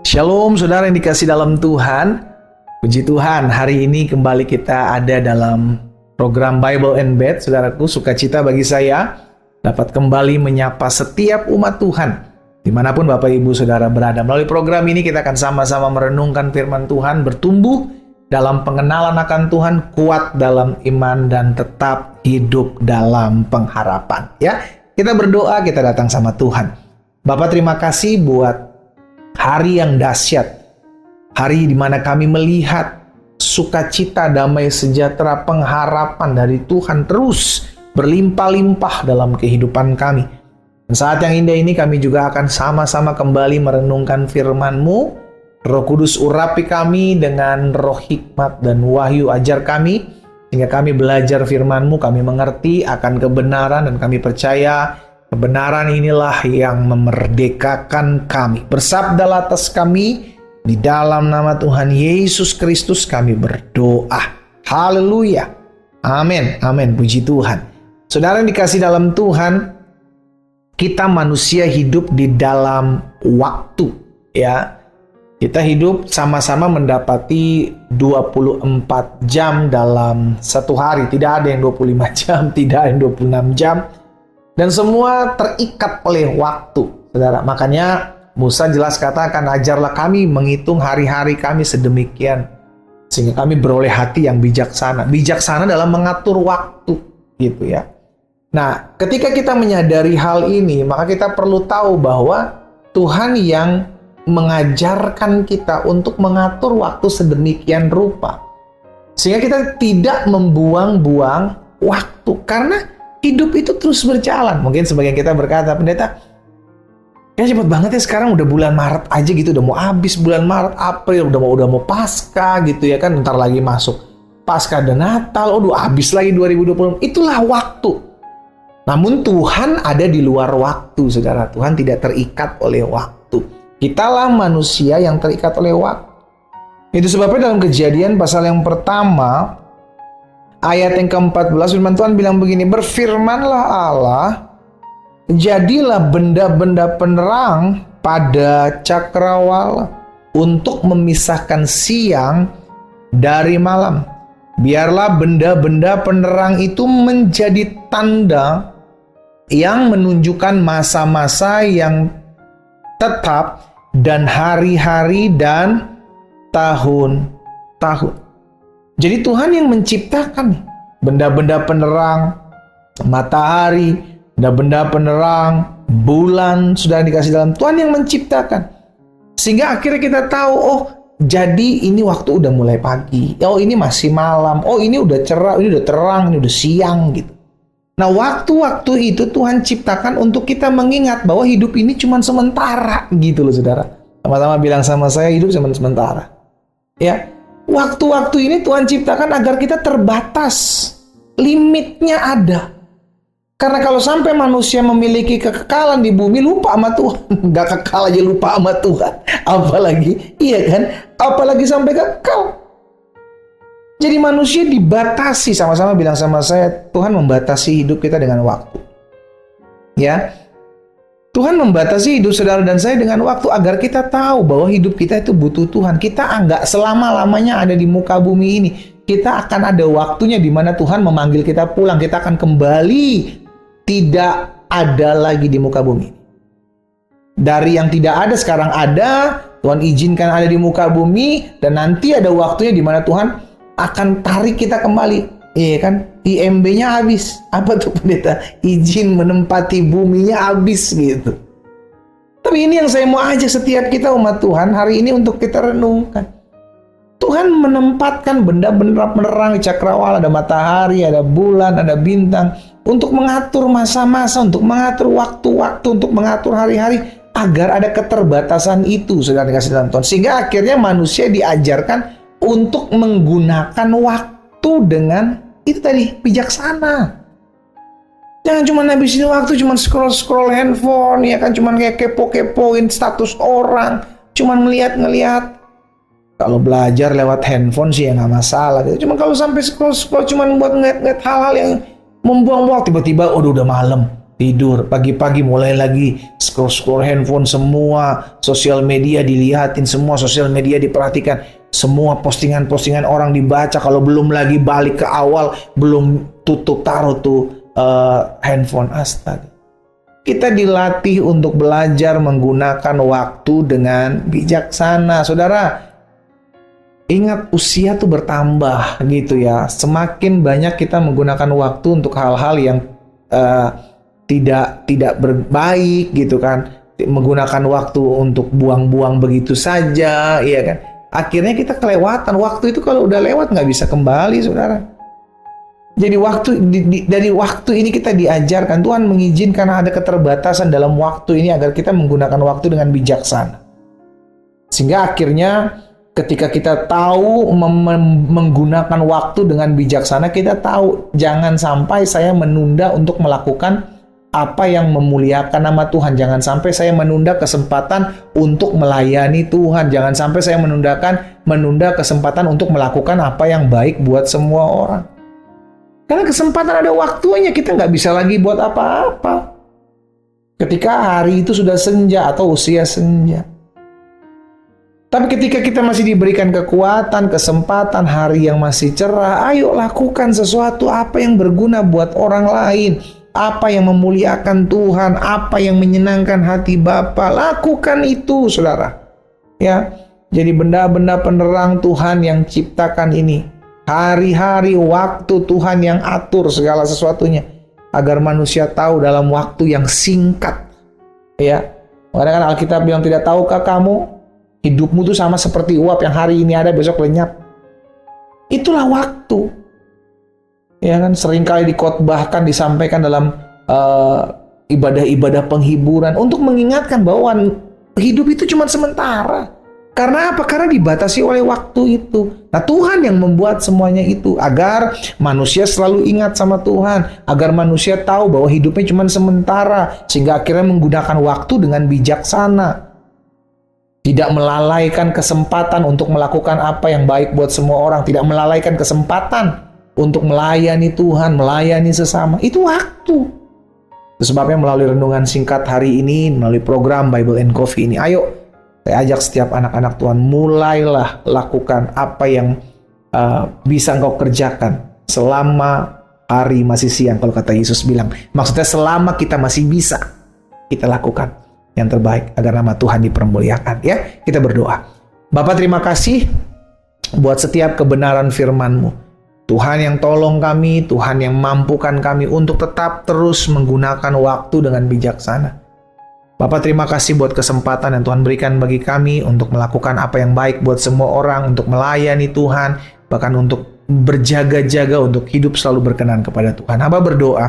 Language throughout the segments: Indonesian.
Shalom saudara yang dikasih dalam Tuhan. Puji Tuhan, hari ini kembali kita ada dalam program Bible and Bed. Saudaraku, sukacita bagi saya dapat kembali menyapa setiap umat Tuhan dimanapun Bapak Ibu Saudara berada. Melalui program ini kita akan sama-sama merenungkan firman Tuhan, bertumbuh dalam pengenalan akan Tuhan, kuat dalam iman, dan tetap hidup dalam pengharapan. Ya, kita berdoa, kita datang sama Tuhan. Bapak, terima kasih buat hari yang dahsyat, hari di mana kami melihat sukacita, damai sejahtera, pengharapan dari Tuhan terus berlimpah-limpah dalam kehidupan kami. Dan saat yang indah ini kami juga akan sama-sama kembali merenungkan firman-Mu. Roh Kudus urapi kami dengan roh hikmat dan wahyu, ajar kami sehingga kami belajar firman-Mu, kami mengerti akan kebenaran, dan kami percaya kebenaran inilah yang memerdekakan kami. Bersabdalah atas kami, di dalam nama Tuhan Yesus Kristus kami berdoa. Haleluya. Amin. Amin. Puji Tuhan. Saudara yang dikasih dalam Tuhan, kita manusia hidup di dalam waktu. Ya, kita hidup sama-sama mendapati 24 jam dalam satu hari. Tidak ada yang 25 jam, tidak ada yang 26 jam. Dan semua terikat oleh waktu, saudara. Makanya Musa jelas katakan, ajarlah kami menghitung hari-hari kami sedemikian, sehingga kami beroleh hati yang bijaksana. Bijaksana dalam mengatur waktu, gitu ya. Nah, ketika kita menyadari hal ini, maka kita perlu tahu bahwa Tuhan yang mengajarkan kita untuk mengatur waktu sedemikian rupa, sehingga kita tidak membuang-buang waktu, karena hidup itu terus berjalan. Mungkin sebagian kita berkata, pendeta, ya cepet banget ya, sekarang udah bulan Maret aja gitu, udah mau habis bulan Maret, April, udah mau Pasca gitu ya kan, ntar lagi masuk Pasca dan Natal, udah habis lagi 2020. Itulah waktu. Namun Tuhan ada di luar waktu, saudara. Tuhan tidak terikat oleh waktu. Kitalah manusia yang terikat oleh waktu. Itu sebabnya dalam Kejadian pasal yang pertama, ayat yang ke-14, firman Tuhan bilang begini, berfirmanlah Allah, jadilah benda-benda penerang pada cakrawala untuk memisahkan siang dari malam. Biarlah benda-benda penerang itu menjadi tanda yang menunjukkan masa-masa yang tetap dan hari-hari dan tahun-tahun. Jadi Tuhan yang menciptakan benda-benda penerang, matahari, benda-benda penerang, bulan, sudah dikasih dalam Tuhan yang menciptakan. Sehingga akhirnya kita tahu, oh jadi ini waktu udah mulai pagi, oh ini masih malam, oh ini udah cerah, ini udah terang, ini udah siang gitu. Nah, waktu-waktu itu Tuhan ciptakan untuk kita mengingat bahwa hidup ini cuma sementara gitu loh, saudara. Sama-sama bilang sama saya, hidup cuma sementara. Ya. Waktu-waktu ini Tuhan ciptakan agar kita terbatas. Limitnya ada. Karena kalau sampai manusia memiliki kekekalan di bumi, lupa sama Tuhan. Gak kekal aja lupa sama Tuhan. Apalagi, iya kan? Apalagi sampai kekal. Jadi manusia dibatasi. Sama-sama bilang sama saya, Tuhan membatasi hidup kita dengan waktu. Ya. Tuhan membatasi hidup saudara dan saya dengan waktu agar kita tahu bahwa hidup kita itu butuh Tuhan. Kita enggak selama-lamanya ada di muka bumi ini. Kita akan ada waktunya di mana Tuhan memanggil kita pulang. Kita akan kembali tidak ada lagi di muka bumi. Dari yang tidak ada sekarang ada, Tuhan izinkan ada di muka bumi, dan nanti ada waktunya di mana Tuhan akan tarik kita kembali. Iya kan? IMB-nya habis. Apa tuh pendeta? Izin menempati buminya habis gitu. Tapi ini yang saya mau ajak setiap kita umat Tuhan hari ini untuk kita renungkan. Tuhan menempatkan benda-benda penerang di cakrawala, ada matahari, ada bulan, ada bintang, untuk mengatur masa-masa, untuk mengatur waktu-waktu, untuk mengatur hari-hari, agar ada keterbatasan itu, saudara dikasih dalam Tuhan. Sehingga akhirnya manusia diajarkan untuk menggunakan waktu dengan itu tadi, bijaksana. Jangan cuma habisin waktu, cuma scroll-scroll handphone, ya kan, cuma kayak kepo-kepoin status orang, cuma ngeliat-ngeliat. Kalau belajar lewat handphone sih ya nggak masalah. Gitu. Cuma kalau sampai scroll-scroll, cuma buat ngeliat-ngeliat hal-hal yang membuang waktu, tiba-tiba, udah malam. tidur. Pagi-pagi mulai lagi scroll handphone, semua sosial media dilihatin, semua sosial media diperhatikan, semua postingan-postingan orang dibaca. Kalau belum lagi balik ke awal, belum tutup taruh tuh handphone. Astaga. Kita dilatih untuk belajar menggunakan waktu dengan bijaksana. Saudara, ingat usia tuh bertambah gitu ya. Semakin banyak kita menggunakan waktu untuk hal-hal yang tidak berbaik gitu kan. Menggunakan waktu untuk buang-buang begitu saja, iya kan. Akhirnya kita kelewatan. Waktu itu kalau udah lewat nggak bisa kembali, saudara. Jadi dari waktu ini kita diajarkan, Tuhan mengizinkan ada keterbatasan dalam waktu ini agar kita menggunakan waktu dengan bijaksana. Sehingga akhirnya ketika kita tahu menggunakan waktu dengan bijaksana, kita tahu jangan sampai saya menunda untuk melakukan apa yang memuliakan nama Tuhan. Jangan sampai saya menunda kesempatan untuk melayani Tuhan. Jangan sampai saya menunda kesempatan untuk melakukan apa yang baik buat semua orang. Karena kesempatan ada waktunya, kita nggak bisa lagi buat apa-apa. Ketika hari itu sudah senja atau usia senja. Tapi ketika kita masih diberikan kekuatan, kesempatan, hari yang masih cerah, ayo lakukan sesuatu apa yang berguna buat orang lain. Apa yang memuliakan Tuhan, apa yang menyenangkan hati Bapa, lakukan itu, saudara. Ya, jadi benda-benda penerang Tuhan yang ciptakan ini. Hari-hari waktu Tuhan yang atur segala sesuatunya. Agar manusia tahu dalam waktu yang singkat. Ya, makanya kan Alkitab bilang, tidak tahukah kamu? Hidupmu tuh sama seperti uap yang hari ini ada, besok lenyap. Itulah waktu. Ya kan, seringkali dikhotbahkan, disampaikan dalam ibadah-ibadah penghiburan untuk mengingatkan bahwa hidup itu cuma sementara. Karena apa? Karena dibatasi oleh waktu itu. Nah, Tuhan yang membuat semuanya itu agar manusia selalu ingat sama Tuhan, agar manusia tahu bahwa hidupnya cuma sementara, sehingga akhirnya menggunakan waktu dengan bijaksana. Tidak melalaikan kesempatan untuk melakukan apa yang baik buat semua orang. Tidak melalaikan kesempatan untuk melayani Tuhan, melayani sesama. Itu waktu. Itu sebabnya melalui renungan singkat hari ini, melalui program Bible and Coffee ini, ayo saya ajak setiap anak-anak Tuhan, mulailah lakukan apa yang bisa engkau kerjakan selama hari masih siang. Kalau kata Yesus bilang, maksudnya selama kita masih bisa, kita lakukan yang terbaik agar nama Tuhan dipermuliakan. Ya, kita berdoa. Bapa, terima kasih buat setiap kebenaran firman-Mu. Tuhan yang tolong kami, Tuhan yang mampukan kami untuk tetap terus menggunakan waktu dengan bijaksana. Bapa, terima kasih buat kesempatan yang Tuhan berikan bagi kami untuk melakukan apa yang baik buat semua orang, untuk melayani Tuhan, bahkan untuk berjaga-jaga untuk hidup selalu berkenan kepada Tuhan. Hamba berdoa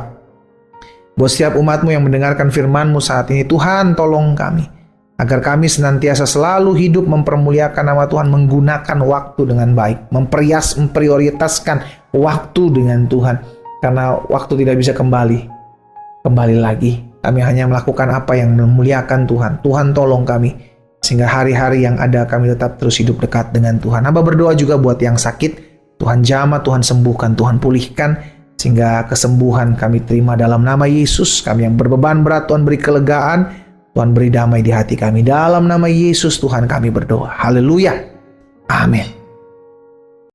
buat setiap umat-Mu yang mendengarkan firman-Mu saat ini, Tuhan tolong kami, agar kami senantiasa selalu hidup mempermuliakan nama Tuhan, menggunakan waktu dengan baik, memprioritaskan waktu dengan Tuhan, karena waktu tidak bisa kembali lagi. Kami hanya melakukan apa yang memuliakan Tuhan. Tuhan tolong kami, sehingga hari-hari yang ada kami tetap terus hidup dekat dengan Tuhan. Hamba berdoa juga buat yang sakit, Tuhan jamah, Tuhan sembuhkan, Tuhan pulihkan, sehingga kesembuhan kami terima dalam nama Yesus. Kami yang berbeban berat, Tuhan beri kelegaan, Tuhan beri damai di hati kami. Dalam nama Yesus Tuhan kami berdoa. Haleluya. Amin.